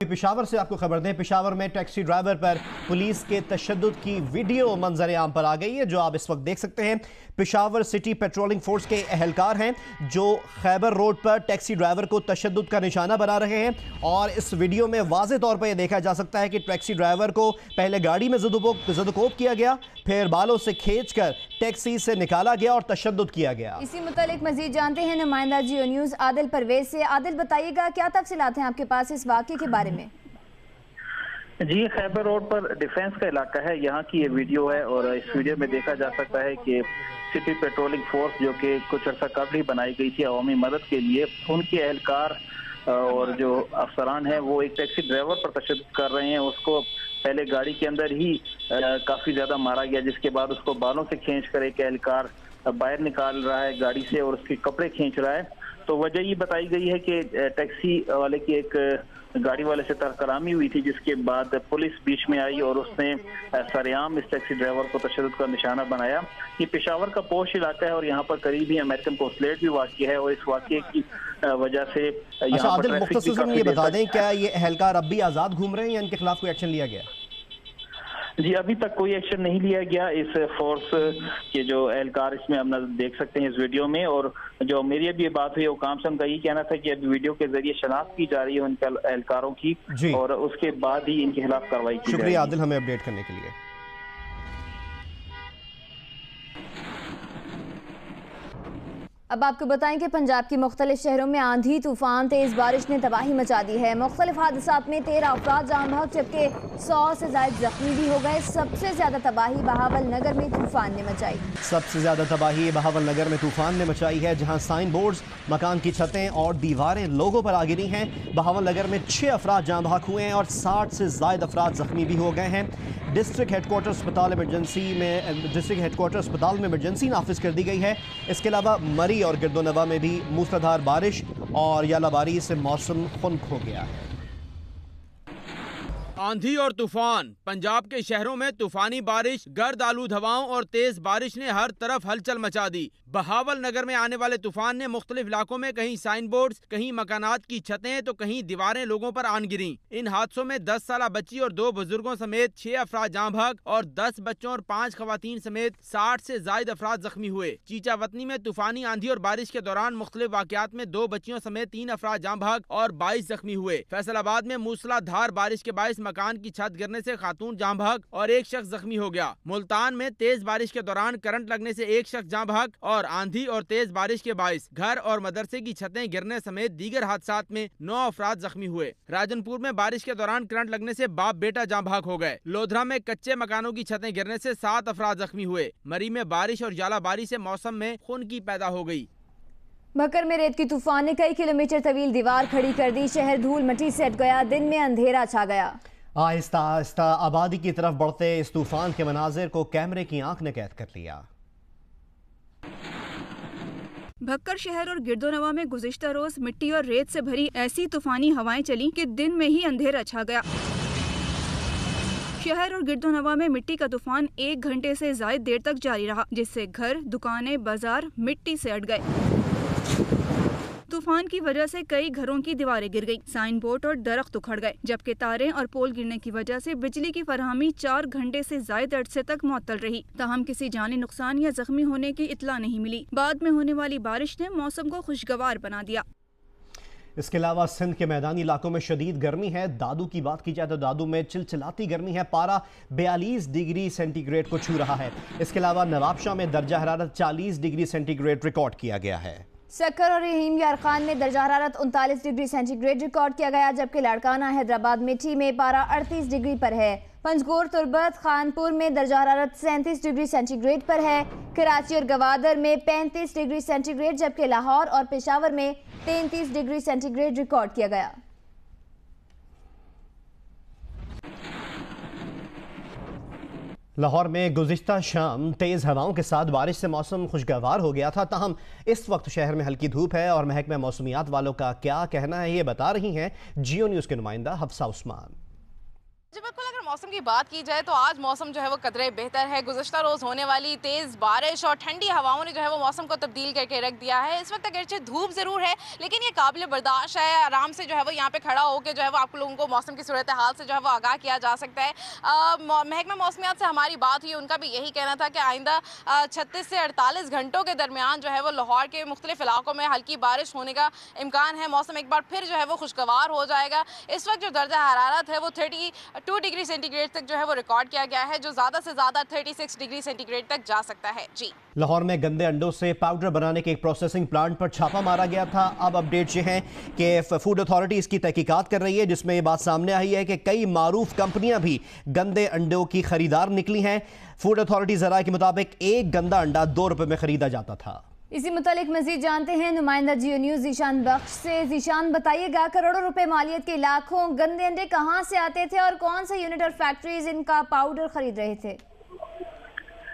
पेशावर से आपको खबर दें, पेशावर में टैक्सी ड्राइवर पर पुलिस के तशद्दुद की वीडियो मंजर आम पर आ गई है, जो आप इस वक्त देख सकते हैं। पेशावर सिटी पेट्रोलिंग फोर्स के एहलकार हैं जो खैबर रोड पर टैक्सी ड्राइवर को तशद्दुद का निशाना बना रहे हैं और इस वीडियो में वाज़े तौर पर यह देखा जा सकता है कि टैक्सी ड्राइवर को पहले गाड़ी में ज़दुकोब किया गया, फिर बालों से खींचकर टैक्सी से निकाला गया और तशद्दुद किया गया। इसी मुतालिक मजीद जानते हैं नुमाइंदा जियो न्यूज़ आदिल परवेज से। आदिल, बताइएगा क्या तफसीलात हैं आपके पास इस वाक़े के बारे में? जी, खैबर रोड पर डिफेंस का इलाका है, यहाँ की ये वीडियो है और इस वीडियो में देखा जा सकता है कि सिटी पेट्रोलिंग फोर्स जो कि कुछ अर्सा कबल ही बनाई गई थी अवामी मदद के लिए, उनके एहलकार और जो अफसरान हैं वो एक टैक्सी ड्राइवर पर तशद्दुद कर रहे हैं। उसको पहले गाड़ी के अंदर ही काफी ज्यादा मारा गया, जिसके बाद उसको बालों से खींचकर एक एहलकार बाहर निकाल रहा है गाड़ी से और उसके कपड़े खींच रहा है। तो वजह ये बताई गई है कि टैक्सी वाले की एक गाड़ी वाले से तरकरामी हुई थी, जिसके बाद पुलिस बीच में आई और उसने सरेआम इस टैक्सी ड्राइवर को तशद्दुद का निशाना बनाया। ये पेशावर का पोश इलाका है और यहाँ पर करीब ही अमेरिकन कौंसलेट भी वाक़ है और इस वाक़े की वजह से यहाँ पर मुख्तसरन ये बता दें, क्या ये एहलकार अब भी आज़ाद घूम रहे हैं या इनके खिलाफ कोई एक्शन लिया गया? जी, अभी तक कोई एक्शन नहीं लिया गया। इस फोर्स के जो एहलकार इसमें हम देख सकते हैं इस वीडियो में, और जो मेरी अभी ये बात हुई वो काम से उनका यही कहना था कि अभी वीडियो के जरिए शनाख्त की जा रही है उनके एहलकारों की और उसके बाद ही इनके खिलाफ कार्रवाई की। शुक्रिया आदिल हमें अपडेट करने के लिए। अब आपको बताएं कि पंजाब की मुख्तलिफ शहरों में आंधी तूफान तेज बारिश ने तबाही मचा दी है। मुख्तलिफ हादसात में 13 अफराद जान बहक जबकि 100 से ज्यादा जख्मी भी हो गए। सबसे ज्यादा तबाही बहावल नगर में तूफान ने मचाई। सबसे ज्यादा तबाही बहावल नगर में तूफान ने मचाई है, जहां साइन बोर्ड्स, मकान की छतें और दीवारें लोगों पर आ गिरी हैं। बहावल नगर में 6 अफराद जान बहक हुए हैं और 60 से ज्यादा अफराद जख्मी भी हो गए हैं। डिस्ट्रिक्ट हेडक्वार्टर अस्पताल में इमरजेंसी नाफिज कर दी गई है। इसके अलावा मरी और गिरदोनवा में भी मूसलाधार बारिश और यालाबारी से मौसम खुनक हो गया है। आंधी और तूफान, पंजाब के शहरों में तूफानी बारिश, गर्द आलूद हवाओं और तेज बारिश ने हर तरफ हलचल मचा दी। बहावल नगर में आने वाले तूफान ने मुख्तलिफ इलाकों में कहीं साइन बोर्ड्स, कहीं मकानात की छतें तो कहीं दीवारें लोगों पर आन गिरी। इन हादसों में 10 साला बच्ची और 2 बुजुर्गों समेत 6 अफराद जाँ बहक और 10 बच्चों और 5 खवातीन समेत 60 से ज्यादा अफराद जख्मी हुए। चीचावतनी में तूफानी आंधी और बारिश के दौरान मुख्तलिफ वाकयात में 2 बच्चियों समेत 3 अफराद जाँ बहक और 22 जख्मी हुए। फैसलाबाद में मूसलाधार बारिश के बायस मकान की छत गिरने से खातून जाँ बहक और 1 शख्स जख्मी हो गया। मुल्तान में तेज बारिश के दौरान करंट लगने से 1 शख्स जाँ बहक और आंधी और तेज बारिश के बायस घर और मदरसे की छतें गिरने समेत दीगर हादसात में 9 अफराद जख्मी हुए। राजनपुर में बारिश के दौरान करंट लगने से बाप बेटा जाँ बहक हो गए। लोधरा में कच्चे मकानों की छतें गिरने से 7 अफराद जख्मी हुए। मरी में बारिश और यालाबारी से मौसम में खुनकी पैदा हो गई। भक्कर में रेत की तूफान ने कई किलोमीटर तवील दीवार खड़ी कर दी। शहर धूल मिट्टी से हट गया, दिन में अंधेरा छा गया। आहिस्ता आहिस्ता आबादी की तरफ बढ़ते इस तूफान के मनाजिर को कैमरे की आंख ने कैद कर लिया। भक्कर शहर और गिरदोनवा में गुज़िश्ता रोज मिट्टी और रेत से भरी ऐसी तूफानी हवाएं चली कि दिन में ही अंधेरा छा गया। शहर और गिरदोनवा में मिट्टी का तूफान 1 घंटे से ज्यादा देर तक जारी रहा, जिससे घर, दुकानें, बाजार मिट्टी से अट गए। तूफान की वजह से कई घरों की दीवारें गिर गई, साइन बोर्ड और दरख्त उखड़ गए, जबकि तारें और पोल गिरने की वजह से बिजली की फरहमी 4 घंटे से ज्यादा अरसे तक मुअत्तल रही। ताहम किसी जानी नुकसान या जख्मी होने की इत्तला नहीं मिली। बाद में होने वाली बारिश ने मौसम को खुशगवार बना दिया। इसके अलावा सिंध के मैदानी इलाकों में शदीद गर्मी है। दादू की बात की जाए तो दादू में चिलचिलाती गर्मी है, पारा 42 डिग्री सेंटीग्रेड को छू रहा है। इसके अलावा नवाबशाह में दर्जा हरारत 40 डिग्री सेंटीग्रेड रिकॉर्ड किया गया है। सक्कर और रहीम यार खान में दर्जा हरारत 39 डिग्री सेंटीग्रेड रिकॉर्ड किया गया, जबकि लाड़काना हैदराबाद मिठी में पारा 38 डिग्री पर है। पंजगोर, तुर्बत, खानपुर में दर्जा हरारत 37 डिग्री सेंटीग्रेड पर है। कराची और गवादर में 35 डिग्री सेंटीग्रेड, जबकि लाहौर और पेशावर में 33 डिग्री सेंटीग्रेड रिकॉर्ड किया गया। लाहौर में गुज़िश्ता शाम तेज़ हवाओं के साथ बारिश से मौसम खुशगवार हो गया था। ताहम इस वक्त शहर में हल्की धूप है और महकमा मौसमियात वालों का क्या कहना है, ये बता रही हैं जियो न्यूज़ के नुमाइंदा हफ्सा उस्मान। जी बिल्कुल, अगर मौसम की बात की जाए तो आज मौसम जो है वो कदरे बेहतर है। गुज़श्ता रोज़ होने वाली तेज़ बारिश और ठंडी हवाओं ने जो है वो मौसम को तब्दील करके रख दिया है। इस वक्त अगरचे धूप ज़रूर है लेकिन ये काबिल बर्दाश्त है। आराम से जो है वो यहाँ पे खड़ा होकर जो है वो आप लोगों को मौसम की सूरत हाल से जो है वो आगाह किया जा सकता है। महकमा मौसमियात से हमारी बात हुई, उनका भी यही कहना था कि आइंदा 36 से 48 घंटों के दरमियान जो है वो लाहौर के मुख्तलिफ इलाकों में हल्की बारिश होने का इम्कान है। मौसम एक बार फिर जो है वो खुशगवार हो जाएगा। इस वक्त जो दर्जा हरारत है वो 32 डिग्री सेंटीग्रेड तक जो है वो रिकॉर्ड किया गया है, जो ज्यादा से ज्यादा 36 डिग्री सेंटीग्रेड तक जा सकता है। जी, लाहौर में गंदे अंडों से पाउडर बनाने के एक प्रोसेसिंग प्लांट पर छापा मारा गया था। अब अपडेट ये हैं कि फूड अथॉरिटी इसकी तहकीकात कर रही है, जिसमें ये बात सामने आई है कि कई मारूफ कंपनियां भी गंदे अंडों की खरीदार निकली हैं। फूड अथॉरिटी ज़राए के मुताबिक एक गंदा अंडा 2 रुपए में खरीदा जाता था। इसी मुतालिक मजीद जानते हैं नुमाइंदा जियो न्यूज़ ज़ीशान बख्श से। ज़ीशान, बताइएगा करोड़ों रुपए मालियत के लाखों गंदे अंडे कहां से आते थे और कौन से यूनिट और फैक्ट्रीज इनका पाउडर खरीद रहे थे?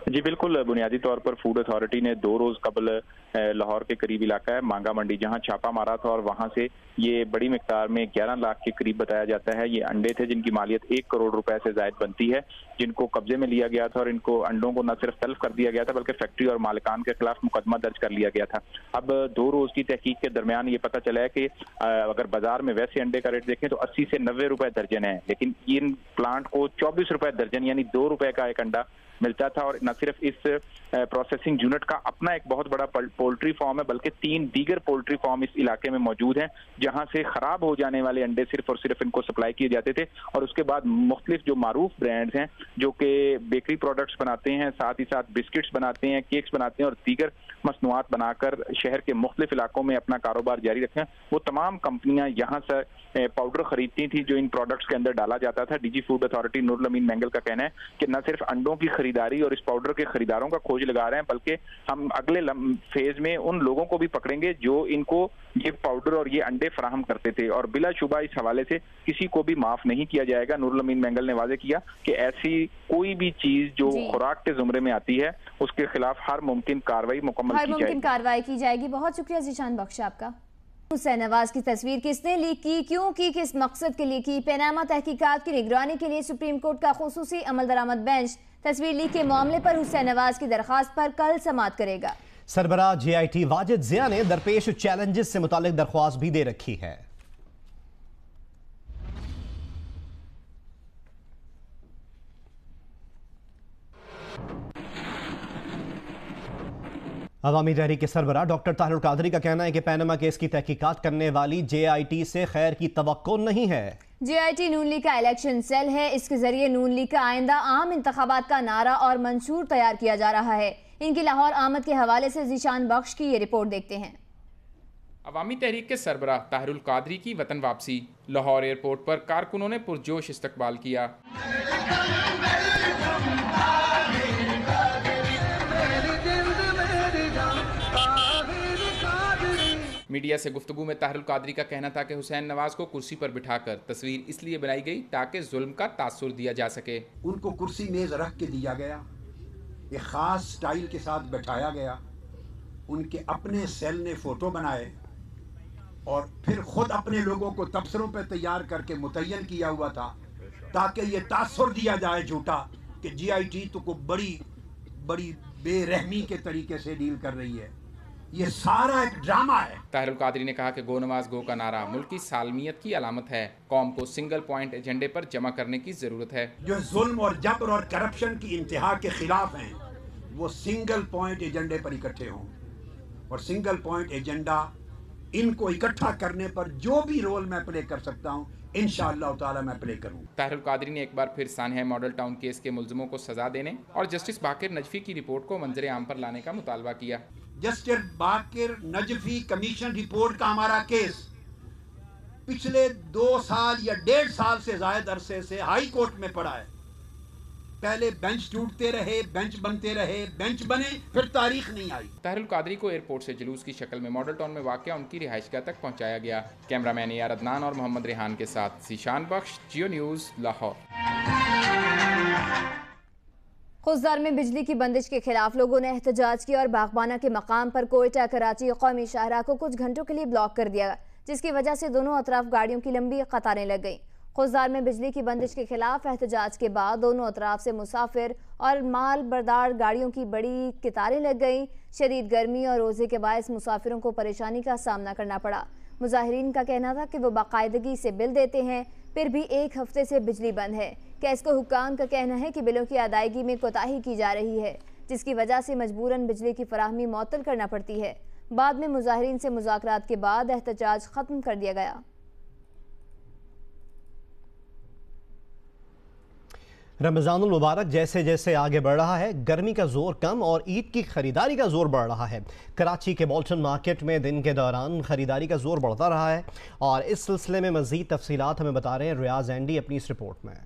जी बिल्कुल, बुनियादी तौर पर फूड अथॉरिटी ने 2 रोज कबल लाहौर के करीब इलाका है मांगा मंडी, जहां छापा मारा था और वहां से ये बड़ी मिकदार में 11 लाख के करीब बताया जाता है ये अंडे थे, जिनकी मालियत 1 करोड़ रुपए से ज्यादा बनती है, जिनको कब्जे में लिया गया था और इनको अंडों को न सिर्फ तल्फ कर दिया गया था बल्कि फैक्ट्री और मालिकान के खिलाफ मुकदमा दर्ज कर लिया गया था। अब 2 रोज की तहकीक के दरमियान ये पता चला है कि अगर बाजार में वैसे अंडे का रेट देखें तो 80 से 90 रुपए दर्जन है, लेकिन इन प्लांट को 24 रुपए दर्जन यानी 2 रुपए का एक अंडा मिलता था। और न सिर्फ इस प्रोसेसिंग यूनिट का अपना एक बहुत बड़ा पोल्ट्री फार्म है, बल्कि 3 दीगर पोल्ट्री फार्म इस इलाके में मौजूद हैं, जहां से खराब हो जाने वाले अंडे सिर्फ और सिर्फ इनको सप्लाई किए जाते थे। और उसके बाद मुख्तलिफ जो मारूफ ब्रांड्स हैं जो कि बेकरी प्रोडक्ट्स बनाते हैं, साथ ही साथ बिस्किट्स बनाते हैं, केक्स बनाते हैं और दीगर मसनूआत बनाकर शहर के मुख्तलिफ इलाकों में अपना कारोबार जारी रखें, वो तमाम कंपनियां यहाँ से पाउडर खरीदती थी जो इन प्रोडक्ट्स के अंदर डाला जाता था। डीजी फूड अथॉरिटी नूरुल अमीन मेंगल का कहना है कि न सिर्फ अंडों की खरीदारी और इस पाउडर के खरीदारों का खोज लगा रहे हैं, बल्कि हम अगले फेज में उन लोगों को भी पकड़ेंगे जो इनको ये पाउडर और ये अंडे फराहम करते थे, और बिलाशुबा इस हवाले से किसी को भी माफ नहीं किया जाएगा। नूरुल अमीन मेंगल ने वाजे किया कि ऐसी कोई भी चीज जो खुराक के जुमरे में आती है उसके खिलाफ हर मुमकिन कार्रवाई मुकम्मल की जाएगी। बहुत शुक्रिया ज़ीशान बख्श आपका। हुसैन नवाज की तस्वीर किसने लीक की, क्यों की, किस मकसद के लिए की? पैनामा तहकीकात की निगरानी के लिए सुप्रीम कोर्ट का खुसूसी अमल दरामद बेंच तस्वीर लीक के मामले पर हुसैन नवाज की दरखास्त पर कल समाअत करेगा। सरबराह JIT वाजिद ज़िया ने दरपेश चैलेंजेस से मुतालिक दरख्वास्त भी दे रखी है। अवामी तहरीक के सरबराह डॉक्टर ताहिरुल कादरी का कहना है कि पैनामा केस की तहकीकात करने वाली JIT से खैर की तवक्को नहीं है। JIT नून लीग का इलेक्शन सेल है, इसके जरिए नून लीग का आइंदा आम इंतखाबात का नारा और मंशूर तैयार किया जा रहा है। इनकी लाहौर आमद के हवाले से ज़ीशान बख्श की ये रिपोर्ट देखते हैं। अवामी तहरीक के सरबराह ताहिरुल कादरी की वतन वापसी। लाहौर एयरपोर्ट पर कारकुनों ने पुरजोश इस्तकबाल किया। मीडिया से गुफ्तगू में ताहिरुल कादरी का कहना था कि हुसैन नवाज को कुर्सी पर बिठाकर तस्वीर इसलिए बनाई गई ताकि जुल्म का तासुर दिया जा सके। उनको कुर्सी मेज रख के दिया गया, एक खास स्टाइल के साथ बैठाया गया, उनके अपने सेल ने फोटो बनाए और फिर खुद अपने लोगों को तबसरों पर तैयार करके मुतय्यन किया हुआ था ताकि ये तासुर दिया जाए झूठा कि JIT तो को बड़ी बेरहमी के तरीके से डील कर रही है। ये सारा एक ड्रामा है। ताहिरुल कादरी ने कहा कि गो नवाज गो का नारा मुल्क की सालमियत की अलामत है। कौम को सिंगल पॉइंट एजेंडे पर जमा करने की जरूरत है। जो जुल्म और जबर और करप्शन की इंतहा के खिलाफ हैं, वो सिंगल पॉइंट एजेंडे पर इकट्ठे हों और सिंगल पॉइंट एजेंडा इनको इकट्ठा करने पर जो भी रोल मैं प्ले कर सकता हूँ इंशाअल्लाह ताला मैं प्ले करूँ। ताहिरुल कादरी ने एक बार फिर सानिया मॉडल टाउन केस के मुल्जिमों को सजा देने और जस्टिस बाकिर नजफी की रिपोर्ट को मंजर आम पर लाने का मुतालबा किया। जस्टिस बाकिर नजफी कमीशन रिपोर्ट का हमारा केस पिछले 2 साल या 1.5 साल से ज्यादा अरसे से हाई कोर्ट में पड़ा है। पहले बेंच टूटते रहे, बेंच बनते रहे, बेंच बने, फिर तारीख नहीं आई। ताहिरुल कादरी को एयरपोर्ट से जुलूस की शक्ल में मॉडल टाउन में वाक़या उनकी रिहाइशगाह तक पहुंचाया गया। कैमरामैन यार अदनान और मोहम्मद रेहान के साथ ज़ीशान बख्श, जियो न्यूज़, लाहौर। खुजदार में बिजली की बंदिश के खिलाफ लोगों ने एहतजाज किया और बागबाना के मकाम पर कोयटा कराची कौमी शाहराह को कुछ घंटों के लिए ब्लॉक कर दिया, जिसकी वजह से दोनों अतराफ गाड़ियों की लंबी कतारें लग गईं। खुजदार में बिजली की बंदिश के खिलाफ एहतजाज के बाद दोनों अतराफ से मुसाफिर और माल बरदार गाड़ियों की बड़ी कतारें लग गईं। शदीद गर्मी और रोजे के बायस मुसाफिरों को परेशानी का सामना करना पड़ा। मुजाहिरीन का कहना था कि वो बाकायदगी से बिल देते हैं, फिर भी एक हफ्ते से बिजली बंद है। कैस्को हुक्काम का कहना है कि बिलों की अदायगी में कोताही की जा रही है, जिसकी वजह से मजबूरन बिजली की फराहमी मुअत्तल करना पड़ती है। बाद में मुजाहिरीन से मुज़ाकरात के बाद एहतजाज खत्म कर दिया गया। रमज़ानुल मुबारक जैसे जैसे आगे बढ़ रहा है, गर्मी का जोर कम और ईद की खरीदारी का जोर बढ़ रहा है। कराची के बोल्टन मार्केट में दिन के दौरान खरीदारी का जोर बढ़ता रहा है और इस सिलसिले में मज़ीद तफसीलात हमें बता रहे हैं रियाज एंडी अपनी इस रिपोर्ट में।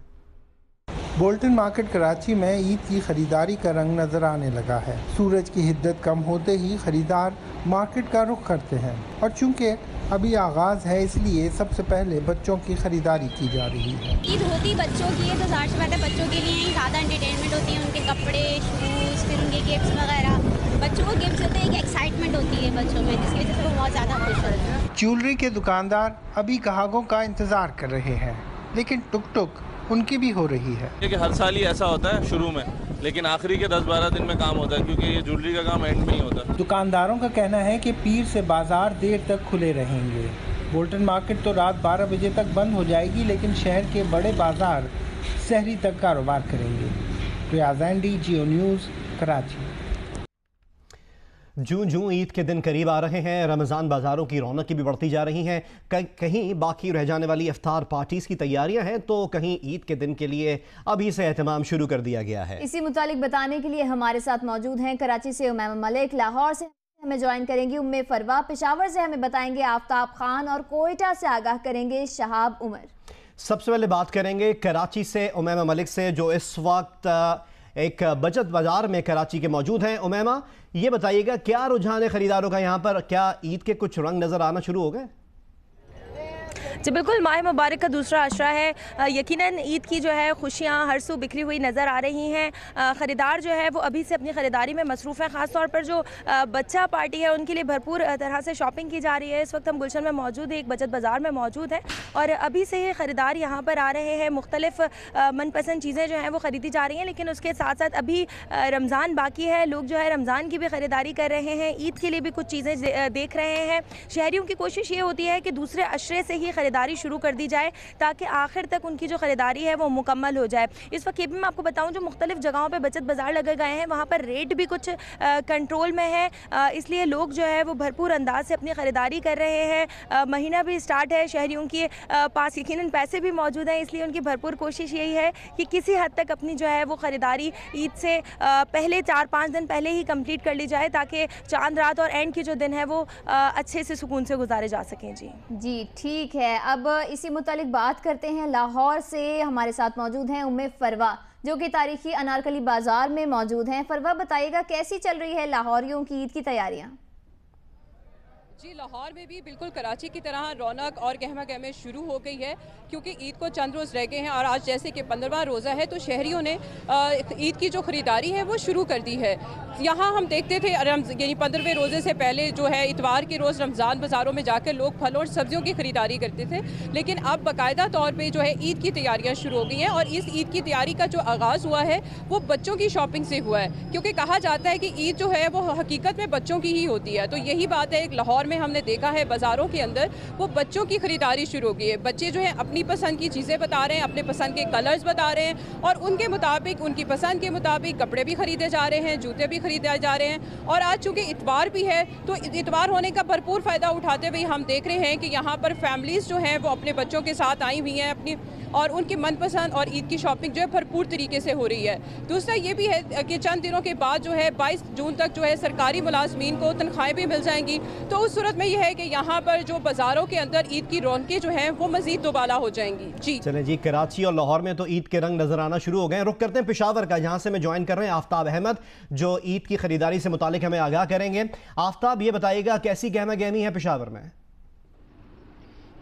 बोल्टन मार्केट कराची में ईद की खरीदारी का रंग नजर आने लगा है। सूरज की हिद्दत कम होते ही खरीदार मार्केट का रुख करते हैं और चूंकि अभी आगाज़ है इसलिए सबसे पहले बच्चों की खरीदारी की जा रही है। ईद होती बच्चों की है तो ज़ाहिर सी बात है बच्चों के लिए ही ज़्यादा एंटरटेनमेंट होती है, उनके कपड़े, शूज़, फिर उनके गिफ्ट्स वगैरह। बच्चों को गिफ्ट्स होते हैं, एक एक्साइटमेंट होती है बच्चों में, जिसकी वजह से वो बहुत ज़्यादा खुश होते हैं। ज्वेलरी के दुकानदार अभी ग्राहकों का इंतज़ार कर रहे हैं, लेकिन टुक टुक उनकी भी हो रही है। कि हर साल ही ऐसा होता है शुरू में, लेकिन आखिरी के 10-12 दिन में काम होता है क्योंकि ये ज्वेलरी का काम एंड में ही होता है। दुकानदारों का कहना है कि पीर से बाजार देर तक खुले रहेंगे। बोल्टन मार्केट तो रात 12 बजे तक बंद हो जाएगी, लेकिन शहर के बड़े बाजार सहरी तक कारोबार करेंगे। रियाज एंडी, जियो न्यूज़, कराची। जूं जूं ईद के दिन करीब आ रहे हैं, रमज़ान बाज़ारों की रौनक भी बढ़ती जा रही हैं। कहीं बाकी रह जाने वाली इफ्तार पार्टीज़ की तैयारियां हैं तो कहीं ईद के दिन के लिए अभी से एहतमाम शुरू कर दिया गया है। इसी मुतालिक बताने के लिए हमारे साथ मौजूद हैं कराची से उमैमा मलिक, लाहौर से हमें ज्वाइन करेंगी उम्मे फरवा, पेशावर से हमें बताएंगे आफ्ताब खान और कोयटा से आगाह करेंगे शहाब उमर। सबसे पहले बात करेंगे कराची से उमैमा मलिक से, जो इस वक्त एक बचत बाजार में कराची के मौजूद हैं। उमैमा, ये बताइएगा क्या रुझान है खरीदारों का यहाँ पर? क्या ईद के कुछ रंग नज़र आना शुरू हो गए? जी बिल्कुल, माह मुबारक का दूसरा अशरा है। यकीनन ईद की जो है खुशियाँ हर सू बिखरी हुई नज़र आ रही हैं। ख़रीदार जो है वो अभी से अपनी ख़रीदारी में मसरूफ़ है। ख़ास तौर पर जो बच्चा पार्टी है उनके लिए भरपूर तरह से शॉपिंग की जा रही है। इस वक्त हम गुलशन में मौजूद है, एक बचत बाज़ार में मौजूद है और अभी से ही ख़रीदार यहाँ पर आ रहे हैं। मुख्तलिफ मनपसंद चीज़ें जो हैं वो ख़रीदी जा रही हैं, लेकिन उसके साथ साथ अभी रमज़ान बाकी है। लोग जो है रमज़ान की भी ख़रीदारी कर रहे हैं, ईद के लिए भी कुछ चीज़ें देख रहे हैं। शहरियों की कोशिश ये होती है कि दूसरे अशरे से ही खरीदारी शुरू कर दी जाए ताकि आखिर तक उनकी जो खरीदारी है वो मुकम्मल हो जाए। इस वक्त ये भी मैं आपको बताऊं, जो मुख्तलिफ जगहों पे बचत बाज़ार लगे गए हैं वहाँ पर रेट भी कुछ कंट्रोल में है, इसलिए लोग जो है वो भरपूर अंदाज से अपनी ख़रीदारी कर रहे हैं। महीना भी स्टार्ट है, शहरियों के पास यकीनन पैसे भी मौजूद हैं, इसलिए उनकी भरपूर कोशिश यही है कि किसी हद तक अपनी जो है वो ख़रीदारी ईद से पहले 4-5 दिन पहले ही कम्प्लीट कर ली जाए ताकि चांद रात और एंड की जो दिन है वो अच्छे से सुकून से गुजारे जा सकें। जी ठीक है, अब इसी मुतालिक बात करते हैं। लाहौर से हमारे साथ मौजूद हैं उम्मे फरवा, जो कि तारीखी अनारकली बाजार में मौजूद हैं। फरवा, बताइएगा कैसी चल रही है लाहौरियों की ईद की तैयारियां? जी, लाहौर में भी बिल्कुल कराची की तरह रौनक और गहमा गहमे शुरू हो गई है क्योंकि ईद को चंद रोज़ रह गए हैं और आज जैसे कि 15वां रोज़ा है तो शहरियों ने ईद की जो ख़रीदारी है वो शुरू कर दी है। यहाँ हम देखते थे यानी 15वें रोज़े से पहले जो है इतवार के रोज़ रमज़ान बाज़ारों में जाकर लोग फल और सब्जियों की ख़रीदारी करते थे, लेकिन अब बाकायदा तौर पर जो है ईद की तैयारियाँ शुरू हो गई हैं और इस ईद की तैयारी का जो आगाज़ हुआ है वो बच्चों की शॉपिंग से हुआ है, क्योंकि कहा जाता है कि ईद जो है वो हकीकत में बच्चों की ही होती है। तो यही बात है, लाहौर में हमने देखा है बाज़ारों के अंदर वो बच्चों की ख़रीदारी शुरू हो गई है। बच्चे जो है अपनी पसंद की चीज़ें बता रहे हैं, अपने पसंद के कलर्स बता रहे हैं और उनके मुताबिक, उनकी पसंद के मुताबिक कपड़े भी ख़रीदे जा रहे हैं, जूते भी ख़रीदे जा रहे हैं। और आज चूँकि इतवार भी है तो इतवार होने का भरपूर फ़ायदा उठाते हुए हम देख रहे हैं कि यहाँ पर फैमिलीज़ जो हैं वो अपने बच्चों के साथ आई हुई हैं अपनी, और उनकी मनपसंद और ईद की शॉपिंग जो है भरपूर तरीके से हो रही है। दूसरा ये भी है कि चंद दिनों के बाद जो है 22 जून तक जो है सरकारी मुलाजमीन को तनख्वाहें भी मिल जाएंगी, तो उस सूरत में यह है कि यहाँ पर जो बाज़ारों के अंदर ईद की रौनकें जो हैं वो मज़ीद दोबाला हो जाएंगी। जी चलें जी, कराची और लाहौर में तो ईद के रंग नज़र आना शुरू हो गए। रुख करते हैं पेशावर का, जहाँ से मैं ज्वाइन कर रहे हैं आफ्ताब अहमद, जो ईद की ख़रीदारी से मुतालिक हमें आगाह करेंगे। आफ्ताब, ये बताइएगा कैसी गहमा गहमी है पेशावर में?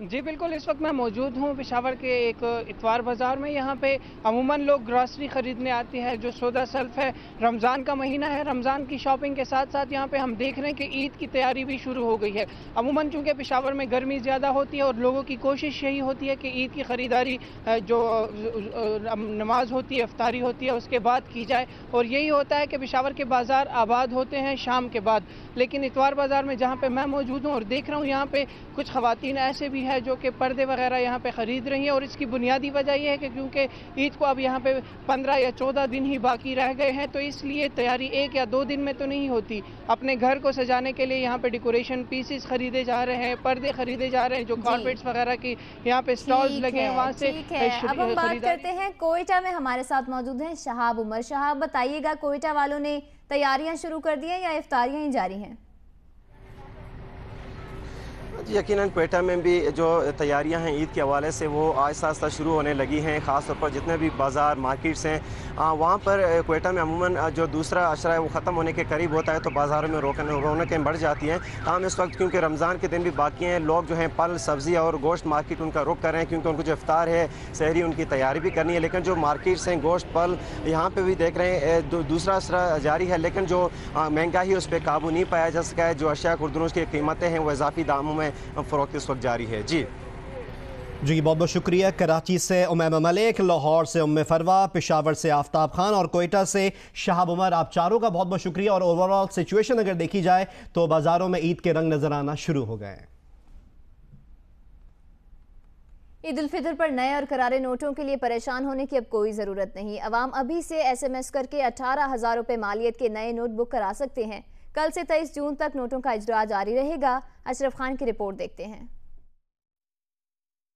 जी बिल्कुल, इस वक्त मैं मौजूद हूँ पेशावर के एक इतवार बाज़ार में। यहाँ पे अमूमन लोग ग्रॉसरी ख़रीदने आते हैं। जो सौदा सेल्फ है, रमज़ान का महीना है, रमज़ान की शॉपिंग के साथ साथ यहाँ पे हम देख रहे हैं कि ईद की तैयारी भी शुरू हो गई है। अमूमन चूँकि पेशावर में गर्मी ज़्यादा होती है और लोगों की कोशिश यही होती है कि ईद की ख़रीदारी जो नमाज होती है, इफ्तारी होती है, उसके बाद की जाए। और यही होता है कि पेशावर के बाज़ार आबाद होते हैं शाम के बाद। लेकिन इतवार बाज़ार में जहाँ पे मैं मौजूद हूँ और देख रहा हूँ, यहाँ पे कुछ ख़वातीन ऐसे भी है जो कि पर्दे वगैरह यहाँ पे ख़रीद रही हैं। और इसकी बुनियादी वजह यह है कि क्योंकि ईद को अब यहाँ पे 15 या 14 दिन ही बाकी रह गए हैं, तो इसलिए तैयारी 1 या 2 दिन में तो नहीं होती। अपने घर को सजाने के लिए यहाँ पे डेकोरेशन पीसेस खरीदे जा रहे हैं, पर्दे खरीदे जा रहे हैं, जो कारपेट्स वगैरह की यहाँ पे स्टॉल्स लगे हैं, वहाँ से। अब हम बात करते हैं कोयटा में। हमारे साथ मौजूद हैं शहाब उमर। शहाब, बताइएगा, कोयटा वालों ने तैयारियां शुरू कर दी हैं या इफ्तारियां ही जारी हैं? यकीनन कोयटा में भी जो तैयारियां हैं ईद के हवाले से वो आहिस्ता आहिस्ता शुरू होने लगी हैं। ख़ास तौर पर जितने भी बाज़ार मार्केट्स हैं वहाँ पर कोयटा में अमूमन जो दूसरा अशरा है वो ख़त्म होने के करीब होता है, तो बाज़ारों में रौनकें बढ़ जाती हैं। हम इस वक्त क्योंकि रमज़ान के दिन भी बाकी हैं, लोग जो हैं फल सब्ज़ी और गोश्त मार्केट उनका रुख कर रहे हैं, क्योंकि उनको जो इफ्तार है, सहरी, उनकी तैयारी भी करनी है। लेकिन जो मार्केट्स हैं गोश्त फल, यहाँ पर भी देख रहे हैं दूसरा अशरा जारी है, लेकिन जो महंगाई है उस पर काबू नहीं पाया जा सका है। जो अशिया खुर्दनूस की कीमतें हैं वो इजाफी दामों में फ़रोख्त इस वक्त जारी है। जी बहुत बहुत शुक्रिया। कराची से उमैमा मलिक, लाहौर से उम्मे फरवा, पेशावर से आफ्ताब खान और कोयटा से शहाब उमर, आप चारों का बहुत बहुत शुक्रिया। और ओवरऑल सिचुएशन अगर देखी जाए तो बाज़ारों में ईद के रंग नजर आना शुरू हो गए हैं। ईद उल फितर पर नए और करारे नोटों के लिए परेशान होने की अब कोई ज़रूरत नहीं। अवाम अभी से SMS करके 18,000 रुपये मालियत के नए नोट बुक करा सकते हैं। कल से 23 जून तक नोटों का इजरा जारी रहेगा। अशरफ खान की रिपोर्ट देखते हैं।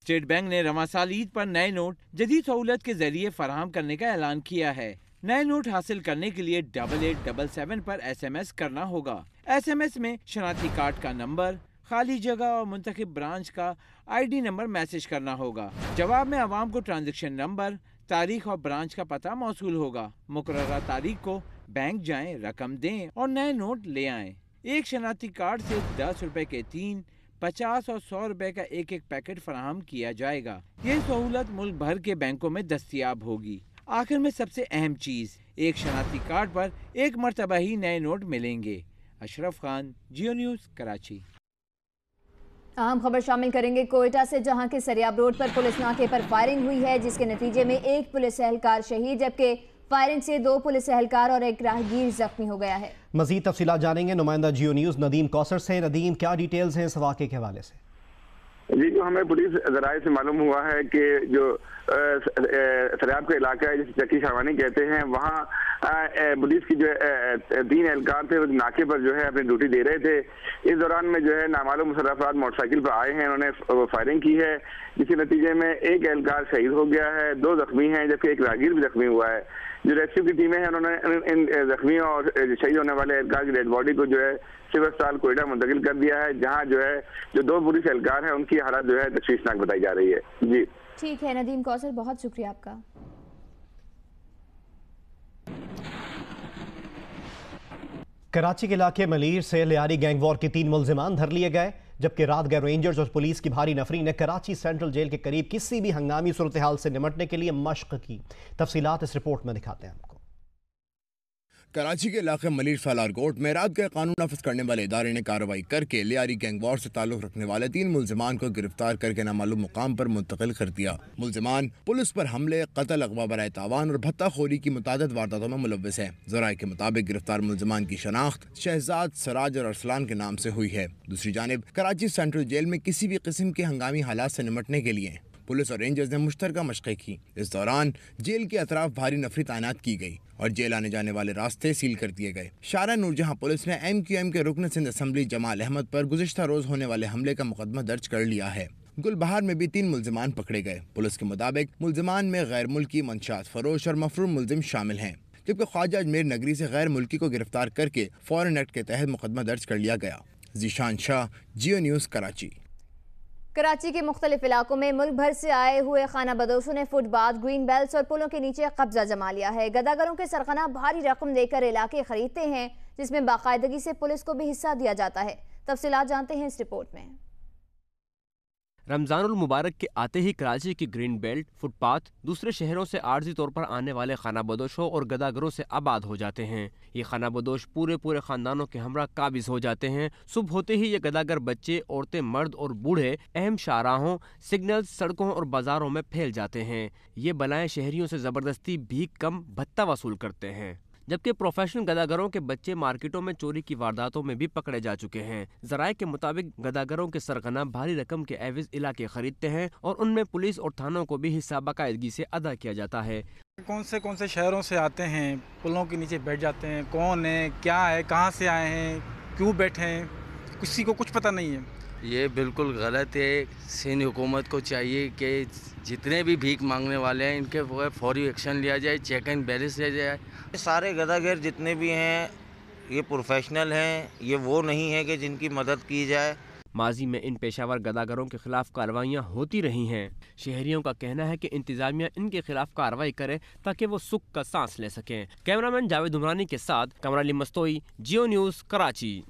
स्टेट बैंक ने रवां साल ईद पर नए नोट जदीद सहूलत के जरिए फराहम करने का ऐलान किया है। नए नोट हासिल करने के लिए 8877 पर SMS करना होगा। SMS में शनाख्ती कार्ड का नंबर, खाली जगह और मुंतखब ब्रांच का ID नंबर मैसेज करना होगा। जवाब में आवाम को ट्रांजेक्शन नंबर, तारीख और ब्रांच का पता मौसूल होगा। मुकर्ररा तारीख को बैंक जाएं, रकम दें और नए नोट ले आएं। एक शनाख्ती कार्ड से 10 रुपए के 3, 50 और 100 रुपए का एक पैकेट फराहम किया जाएगा। ये सहूलत मुल्क भर के बैंकों में दस्तयाब होगी। आखिर में सबसे अहम चीज, एक शनाख्ती कार्ड पर एक मरतबा ही नए नोट मिलेंगे। अशरफ खान, जियो न्यूज़, कराची। अहम खबर शामिल करेंगे कोयटा से, जहां के सरियाब रोड पर पुलिस नाके पर फायरिंग हुई है, जिसके नतीजे में एक पुलिस एहलकार शहीद, जबकि फायरिंग से 2 पुलिस एहलकार और एक राहगीर जख्मी हो गया है। मजीद तफसीलात जानेंगे नुमाइंदा जियो न्यूज़ नदीम कौसर से। नदीम, क्या डिटेल्स हैं इस वाक़े के हवाले से? जी, जो हमें पुलिस ज़राए से मालूम हुआ है कि जो सरियाब का इलाका है जिसे चक्की शावानी कहते हैं, वहाँ पुलिस की जो 3 एहलकार थे नाके पर जो है अपनी ड्यूटी दे रहे थे। इस दौरान में जो है नामालूम मुसर्रफात मोटरसाइकिल पर आए हैं, उन्होंने फायरिंग की है, जिसके नतीजे में एक एहलकार शहीद हो गया है, 2 जख्मी हैं, जबकि एक राहगीर भी जख्मी हुआ है। जो रेस्क्यू की टीमें हैं उन्होंने इन जख्मियों और शहीद होने वाले एहलकार की डेड बॉडी को जो है सिविल अस्पताल कोयटा मुंतकिल कर दिया है, जहाँ जो है जो 2 पुलिस एहलकार हैं उनकी हालत जो है तशवीशनाक बताई जा रही है। जी ठीक है नदीम कौसर, बहुत शुक्रिया आपका। कराची के इलाके मलीर से लियारी गैंगवॉर के 3 मुल्जिमान धर लिए गए, जबकि रात गए रेंजर्स और पुलिस की भारी नफरी ने कराची सेंट्रल जेल के करीब किसी भी हंगामी सूरत हाल से निपटने के लिए मशक की। तफसीलात इस रिपोर्ट में दिखाते हैं आपको। कराची के इलाके मलीर सालार कोर्ट में रात गए कानून नाफिज करने वाले इदारे ने कार्रवाई करके लियारी गैंगवॉर से ताल्लुक रखने वाले 3 मुल्जिमान को गिरफ्तार करके नामालूम मुकाम पर मुंतकिल कर दिया। मुल्जिमान पुलिस पर हमले, कत्ल, अगवा बराए तावान और भत्ताखोरी की मुतादिद वारदातों में मुलव्विस है। ज़राए के मुताबिक गिरफ्तार मुल्जिमान की शनाख्त शहजाद, सराज और अरसलान के नाम से हुई है। दूसरी जानिब कराची सेंट्रल जेल में किसी भी किस्म के हंगामी हालात से निपटने के लिए पुलिस और रेंजर्स ने मुश्तरका मशक़ें की। इस दौरान जेल के अतराफ भारी नफरी तैनात की गई और जेल आने जाने वाले रास्ते सील कर दिए गए। शारा नूरजहां पुलिस ने MQM के रुकन सिंध असम्बली जमाल अहमद पर गुज़िश्ता रोज होने वाले हमले का मुकदमा दर्ज कर लिया है। गुलबहार में भी 3 मुल्जिमान पकड़े गए। पुलिस के मुताबिक मुल्जिमान में गैर मुल्की मंशात फरोश और मफरूम मुल्जिम शामिल हैं, जबकि ख्वाजा अजमेर नगरी से गैर मुल्की को गिरफ्तार करके फॉरेन एक्ट के तहत मुकदमा दर्ज कर लिया गया। जीशान शाह, जियो न्यूज़, कराची। कराची के मुख्तलिफ इलाकों में मुल्क भर से आए हुए खाना बदोशों ने फुटपाथ, ग्रीन बेल्ट्स और पुलों के नीचे कब्जा जमा लिया है। गदागरों के सरगना भारी रकम देकर इलाके खरीदते हैं, जिसमें बाकायदगी से पुलिस को भी हिस्सा दिया जाता है। तफसीलात जानते हैं इस रिपोर्ट में। रमजानुल मुबारक के आते ही कराची की ग्रीन बेल्ट फुटपाथ दूसरे शहरों से आर्जी तौर पर आने वाले खानाबदोशों और गदागरों से आबाद हो जाते हैं। ये खानाबदोश पूरे खानदानों के हमरा काबिज हो जाते हैं। सुबह होते ही ये गदागर बच्चे, औरतें, मर्द और बूढ़े अहम शाहराहों, सिग्नल, सड़कों और बाजारों में फैल जाते हैं। ये बलाएं शहरियों से जबरदस्ती भीख कम भत्ता वसूल करते हैं, जबकि प्रोफेशनल गदागरों के बच्चे मार्केटों में चोरी की वारदातों में भी पकड़े जा चुके हैं। जराये के मुताबिक गदागरों के सरगना भारी रकम के एवज इलाके खरीदते हैं और उनमें पुलिस और थानों को भी हिस्सा बाकायदगी से अदा किया जाता है। कौन से शहरों से आते हैं, पुलों के नीचे बैठ जाते हैं, कौन है, क्या है, कहाँ से आए हैं, क्यों बैठे हैं, किसी को कुछ पता नहीं है। ये बिल्कुल गलत है। सिंध हुकूमत को चाहिए कि जितने भी भीख मांगने वाले हैं इनके फौरी एक्शन लिया जाए, चेक एंड बैलेंस लिया जाए। सारे गदागर जितने भी हैं ये प्रोफेशनल हैं, ये वो नहीं है कि जिनकी मदद की जाए। माजी में इन पेशावर गदागरों के खिलाफ कार्रवाइयाँ होती रही हैं। शहरियों का कहना है कि इंतजामिया इनके खिलाफ कार्रवाई करे ताकि वो सुख का सांस ले सकें। कैमरामैन जावेद उमरानी के साथ कमराली मस्तोई, जियो न्यूज़, कराची।